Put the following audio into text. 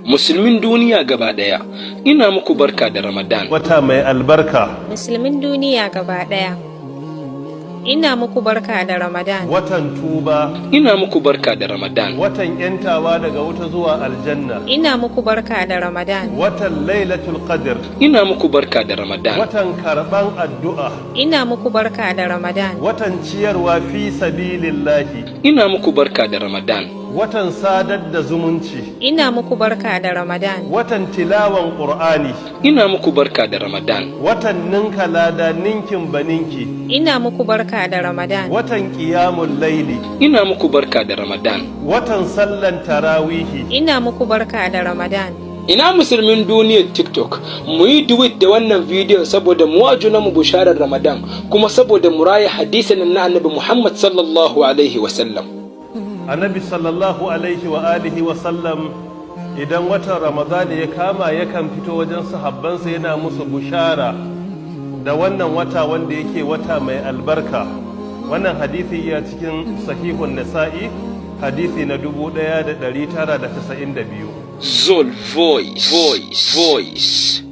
Musulmin duniya gaba ɗaya, ina muku barka da Ramadan. Wata mai albarka. Musulmin duniya gaba ɗaya, ina muku barka da Ramadan. Watan tuba. Ina muku barka da Ramadan. Watan yantawa daga wuta zuwa aljanna. Ina muku barka da Ramadan. Watan Lailatul Qadr. Ina muku barka da Ramadan. Watan karban addu'a. Ina muku barka da Ramadan. Watan ciyarwa fi sabilillahi. Ina muku barka da Ramadan. Watan sadar da zumunci. Ina muku barka da Ramadan. Watan tilawan Qur'ani. Ina muku barka da Ramadan. Watan ninka lada ninkin baninki. Ina muku barka da Ramadan. Watan qiyamul laili. Ina muku barka da Ramadan. Watan sallan tarawihi. Ina muku barka da Ramadan. Ina musulmin duniyar TikTok, mu yi duwit da wannan bidiyon saboda mu wa junanmu bisharar Ramadan, kuma saboda mu raya hadisin na Annabi Muhammad sallallahu alaihi wasallam. Annabi sallallahu alaihi wa alihi wa sallam idan watan Ramadan ya kama yakan fito wajen sahabbansa yana musu bushara da wannan wata wanda yake wata mai albarka. Wannan hadisi iya cikin sahihun Nasa'i, hadisi na 1992. Zol Voice.